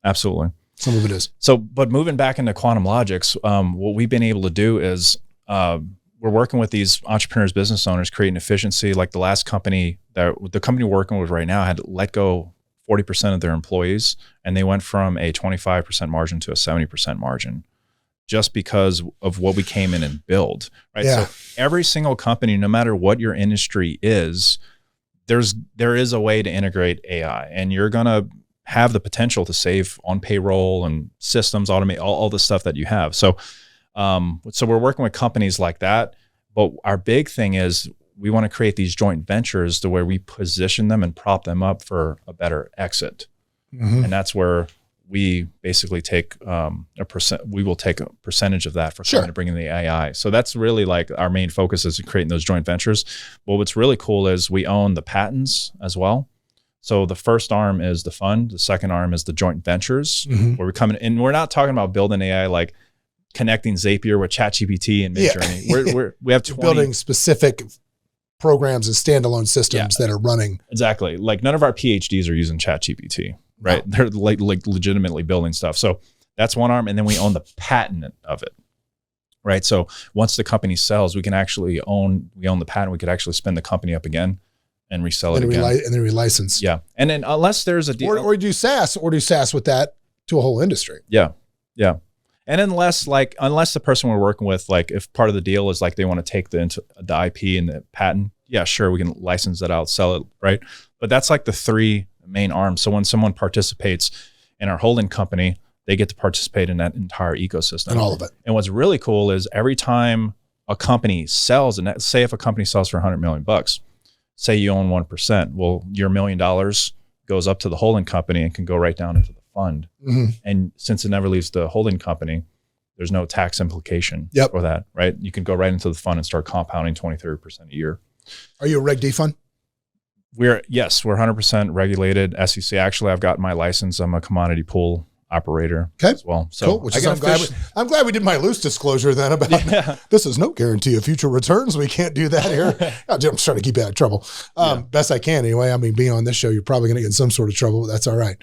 absolutely. Some of it is. So, but moving back into quantum logics, what we've been able to do is we're working with these entrepreneurs, business owners, creating efficiency. Like the last company, the company we're working with right now had let go 40% of their employees, and they went from a 25% margin to a 70% margin just because of what we came in and build, right? Yeah. So every single company, no matter what your industry is, there is a way to integrate AI, and you're going to have the potential to save on payroll and systems, automate all the stuff that you have. So, so we're working with companies like that. But our big thing is we want to create these joint ventures to where we position them and prop them up for a better exit. Mm-hmm. And that's where we basically take we will take a percentage of that for Sure. to bring in the AI. So that's really like our main focus is creating those joint ventures. Well, what's really cool is we own the patents as well. So the first arm is the fund. The second arm is the joint ventures, Mm-hmm. where we come in, and we're not talking about building AI like connecting Zapier with ChatGPT and Midjourney. We have 20 building specific programs and standalone systems that are running. Exactly. Like none of our PhDs are using ChatGPT. Right. No. They're like legitimately building stuff. So that's one arm. And then we own the patent of it. Right. So once the company sells, we own the patent. We could actually spin the company up again and resell it again. And then relicense. Yeah. And then unless there's a deal. Or do SaaS with that to a whole industry. Yeah. Yeah. And unless the person we're working with, like if part of the deal is like they want to take the IP and the patent, yeah, sure, we can license that out, sell it. Right. But that's like the three main arms. So when someone participates in our holding company, they get to participate in that entire ecosystem and all of it. And what's really cool is every time a company sells, and say if a company sells for $100 million, say you own 1%, well, your $1 million goes up to the holding company and can go right down into the fund. Mm-hmm. And since it never leaves the holding company, there's no tax implication for that, right? You can go right into the fund and start compounding 20-30% a year. Are you a Reg D fund? We're 100% regulated SEC. Actually, I've got my license. I'm a commodity pool operator as well. So cool. Which is, I'm glad we did my loose disclosure then about this is no guarantee of future returns. We can't do that here. I'm just trying to keep you out of trouble. Best I can anyway. I mean, being on this show, you're probably going to get in some sort of trouble, but that's all right.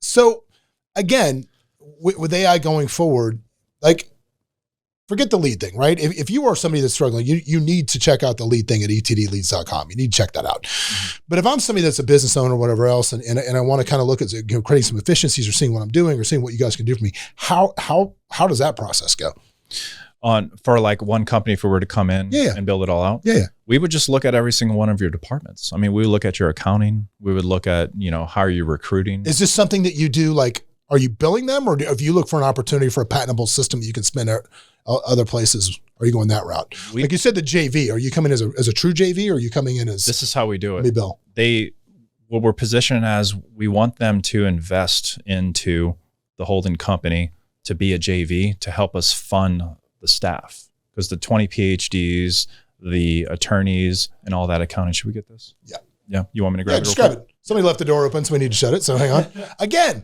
So again, with AI going forward, like, forget the lead thing, right? If you are somebody that's struggling, you need to check out the lead thing at etdleads.com. You need to check that out. Mm-hmm. But if I'm somebody that's a business owner or whatever else, and I want to kind of look at creating some efficiencies or seeing what I'm doing or seeing what you guys can do for me, how does that process go? For like one company, if we were to come in and build it all out, we would just look at every single one of your departments. I mean, we would look at your accounting. We would look at, how are you recruiting? Is this something that you do? Like, are you billing them, or if you look for an opportunity for a patentable system that you can spend at other places, are you going that route? Like you said, the JV, are you coming as a true JV, or are you coming in as? This is how we do it. Me bill. What we're positioned as, we want them to invest into the holding company to be a JV to help us fund the staff, because the 20 PhDs, the attorneys, and all that accounting. Should we get this? Yeah. You want me to grab it? Just grab it. Somebody left the door open, so we need to shut it. So hang on. Again,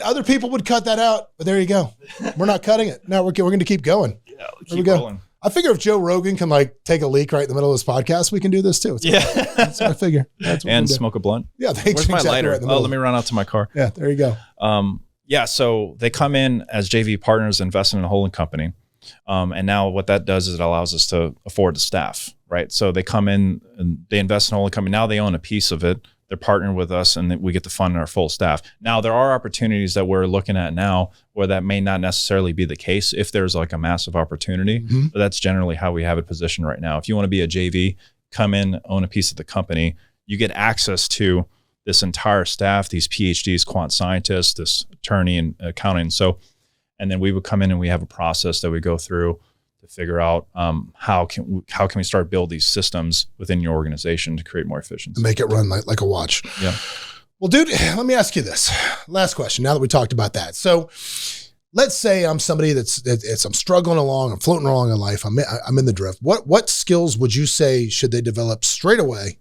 other people would cut that out, but there you go. We're not cutting it. No, we're going to keep going. Yeah, keep rolling. I figure if Joe Rogan can take a leak right in the middle of this podcast, we can do this too. That's what I figure. And smoke a blunt. Yeah, where's my lighter? Right let me run out to my car. Yeah, there you go. So they come in as JV partners, investing in a holding company. And now what that does is it allows us to afford the staff, right? So they come in and they invest in a holding company. Now they own a piece of it. They're partnering with us, and we get to fund our full staff. Now, there are opportunities that we're looking at now where that may not necessarily be the case if there's like a massive opportunity, but that's generally how we have it positioned right now. If you want to be a JV, come in, own a piece of the company, you get access to this entire staff, these PhDs, quant scientists, this attorney and accounting. And then we would come in and we have a process that we go through to figure out how can we start build these systems within your organization to create more efficiency. Make it run like a watch. Yeah. Well, dude, let me ask you this. Last question, now that we talked about that. So let's say I'm somebody I'm struggling along, I'm floating along in life, I'm in the drift. What skills would you say should they develop straight away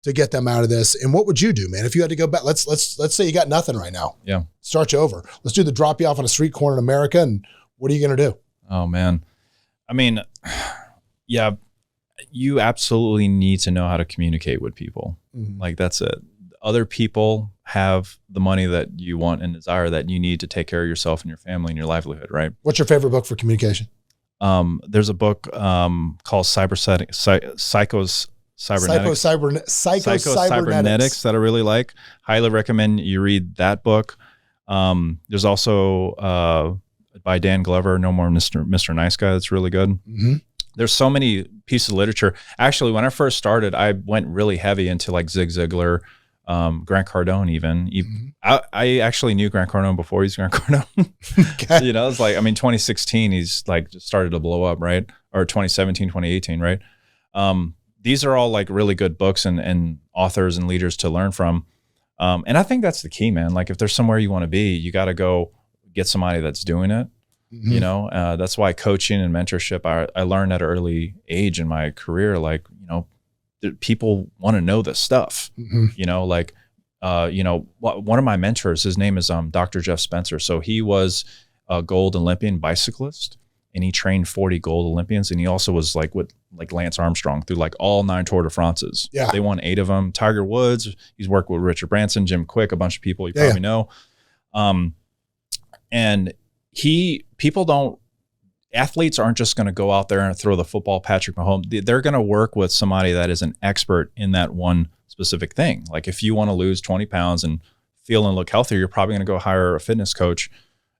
to get them out of this? And what would you do, man? If you had to go back, let's say you got nothing right now. Yeah. Start you over. Let's do the drop you off on a street corner in America. And what are you going to do? Oh, man. I mean, yeah, you absolutely need to know how to communicate with people. Mm-hmm. Like, that's it. Other people have the money that you want and desire that you need to take care of yourself and your family and your livelihood, right? What's your favorite book for communication? There's a book called Psychocybernetics that I really like. Highly recommend you read that book. There's also by Dan Glover, No More Mr. Nice Guy. That's really good. Mm-hmm. There's so many pieces of literature. Actually, when I first started, I went really heavy into like Zig Ziglar, Grant Cardone even. Mm-hmm. I actually knew Grant Cardone before he's Grant Cardone. Okay. It's like, 2016, he's like just started to blow up, right? Or 2017, 2018, right? These are all like really good books and authors and leaders to learn from. And I think that's the key, man. Like if there's somewhere you want to be, you got to go get somebody that's doing it. You know, that's why coaching and mentorship, I learned at an early age in my career, like, you know, people want to know this stuff, you know, like, you know, one of my mentors, his name is Dr. Jeff Spencer. So he was a gold Olympian bicyclist and he trained 40 gold Olympians. And he also was like with like Lance Armstrong through like all 9 Tour de France's. Yeah. They won 8 of them. Tiger Woods, he's worked with Richard Branson, Jim Quick, a bunch of people you probably know. And athletes aren't just going to go out there and throw the football Patrick Mahomes. They're going to work with somebody that is an expert in that one specific thing. Like if you want to lose 20 pounds and feel and look healthier, you're probably going to go hire a fitness coach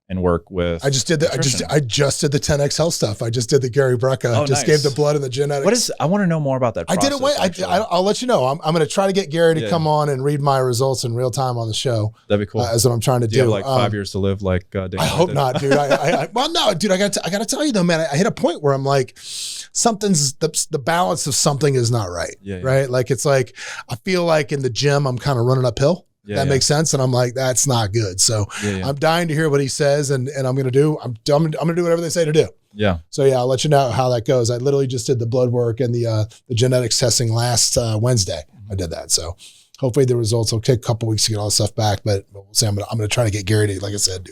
and work with. I just did the 10X health stuff. I just did the Gary Brecka. Gave the blood and the genetics. I want to know more about that process. I did it. I'll let you know. I'm going to try to get Gary to come on and read my results in real time on the show. That'd be cool. That's what I'm trying to do. Do you have like 5 years to live? Like Dana I hope not, dude. Well, no, dude. I got to tell you though, man. I hit a point where I'm like, something's the balance of something is not right. Right. Like it's like I feel like in the gym I'm kind of running uphill. That makes sense. And I'm like, that's not good. So I'm dying to hear what he says and I'm going to do, I'm going to do whatever they say to do. Yeah. So I'll let you know how that goes. I literally just did the blood work and the genetics testing last Wednesday. I did that. So hopefully the results will take a couple weeks to get all the stuff back, but we'll see. I'm going to try to get Gary to, like I said,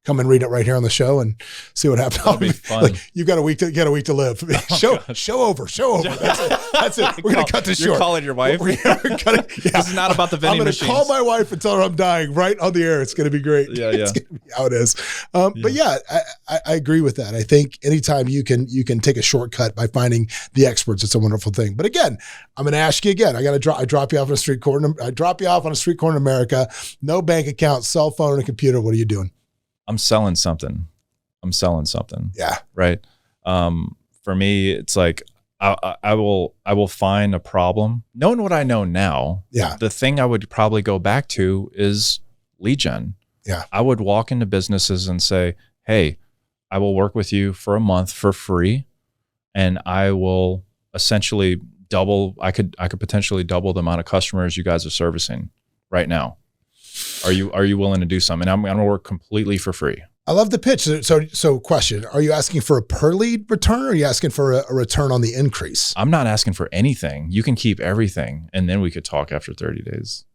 come and read it right here on the show and see what happens. That'll be fun. Like, you've got a week to live. Show over. That's it. We're going to cut this short. You're calling your wife? This is not about the vending machines. I'm going to call my wife and tell her I'm dying right on the air. It's going to be great. It's going to be how it is. But I agree with that. I think anytime you can take a shortcut by finding the experts, it's a wonderful thing. But again, I'm going to ask you again. I drop you off on a street corner. I drop you off on a street corner in America. No bank account, cell phone, and a computer. What are you doing? I'm selling something. Yeah. Right. For me, it's like I will find a problem. Knowing what I know now, the thing I would probably go back to is lead gen. Yeah. I would walk into businesses and say, hey, I will work with you for a month for free and I will essentially I could potentially double the amount of customers you guys are servicing right now. Are you willing to do something? And I'm going to work completely for free. I love the pitch. So question, are you asking for a per lead return or are you asking for a return on the increase? I'm not asking for anything. You can keep everything. And then we could talk after 30 days.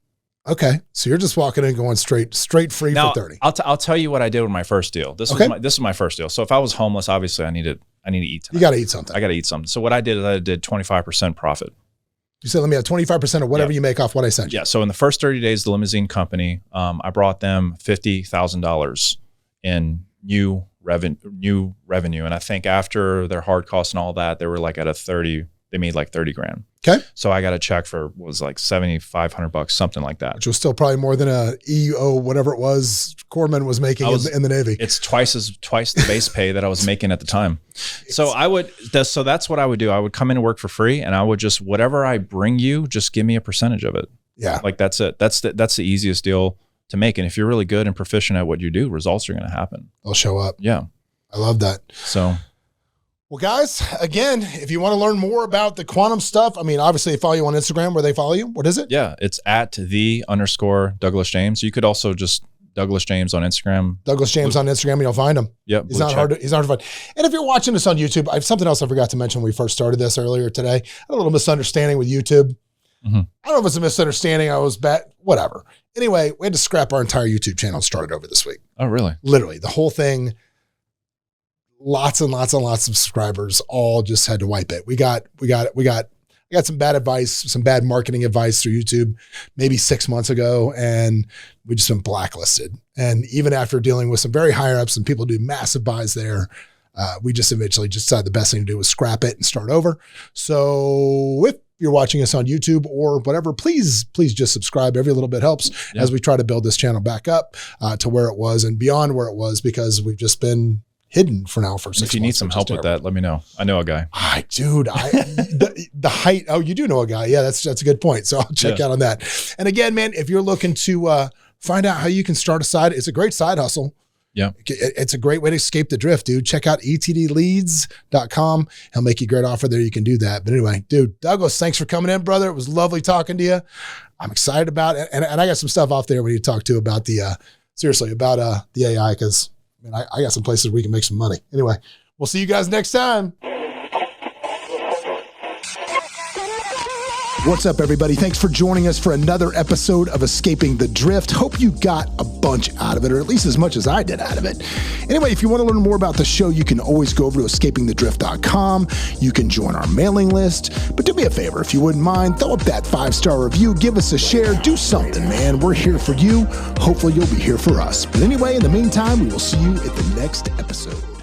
Okay. So you're just walking in going straight free now, for 30. I'll tell you what I did with my first deal. This is my first deal. So if I was homeless, obviously I need to eat tonight. You got to eat something. I got to eat something. So what I did is I did 25% profit. You said, let me have 25% of whatever you make off what I sent you. Yeah. So in the first 30 days, the limousine company, I brought them $50,000 in new revenue. And I think after their hard costs and all that, they were like at they made like 30 grand. Okay. So I got a check for was like $7,500, something like that. Which was still probably more than a EO, whatever it was, Corpsman was making in the Navy. It's twice the base pay that I was making at the time. So that's what I would do. I would come in and work for free and I would just, whatever I bring you, just give me a percentage of it. Yeah. Like that's it. That's the easiest deal to make. And if you're really good and proficient at what you do, results are going to happen. They'll show up. Yeah. I love that. So. Well, guys, again, if you want to learn more about the quantum stuff, I mean, obviously they follow you on Instagram. Where they follow you? What is it? Yeah, it's at _Douglas James. You could also just Douglas James on Instagram. Douglas James on Instagram, and you'll find him. Yep. He's not hard to find. And if you're watching this on YouTube, I have something else I forgot to mention when we first started this earlier today. I had a little misunderstanding with YouTube. I don't know if it's a misunderstanding. I was whatever. Anyway, we had to scrap our entire YouTube channel and start it over this week. Oh, really? Literally, the whole thing. Lots and lots and lots of subscribers all just had to wipe it. We got some bad advice, some bad marketing advice through YouTube maybe 6 months ago, and we just been blacklisted. And even after dealing with some very higher ups and people do massive buys there, we just eventually just decided the best thing to do was scrap it and start over. So if you're watching us on YouTube or whatever, please just subscribe. Every little bit helps as we try to build this channel back up to where it was and beyond where it was, because we've just been hidden for now for 6 months. If you need some help with that, let me know. I know a guy. The height. Oh, you do know a guy. Yeah, that's a good point. So I'll check out on that. And again, man, if you're looking to find out how you can start a side, it's a great side hustle. Yeah. It's a great way to escape the drift, dude. Check out etdleads.com. He'll make you a great offer there. You can do that. But anyway, dude, Douglas, thanks for coming in, brother. It was lovely talking to you. I'm excited about it. And I got some stuff off there when you talk to about the, seriously, about the AI, because I got some places where we can make some money. Anyway, we'll see you guys next time. What's up, everybody? Thanks for joining us for another episode of Escaping the Drift. Hope you got a bunch out of it, or at least as much as I did out of it. Anyway, if you want to learn more about the show, you can always go over to escapingthedrift.com. You can join our mailing list. But do me a favor, if you wouldn't mind, throw up that 5-star review, give us a share, do something, man. We're here for you. Hopefully you'll be here for us. But anyway, in the meantime, we will see you at the next episode.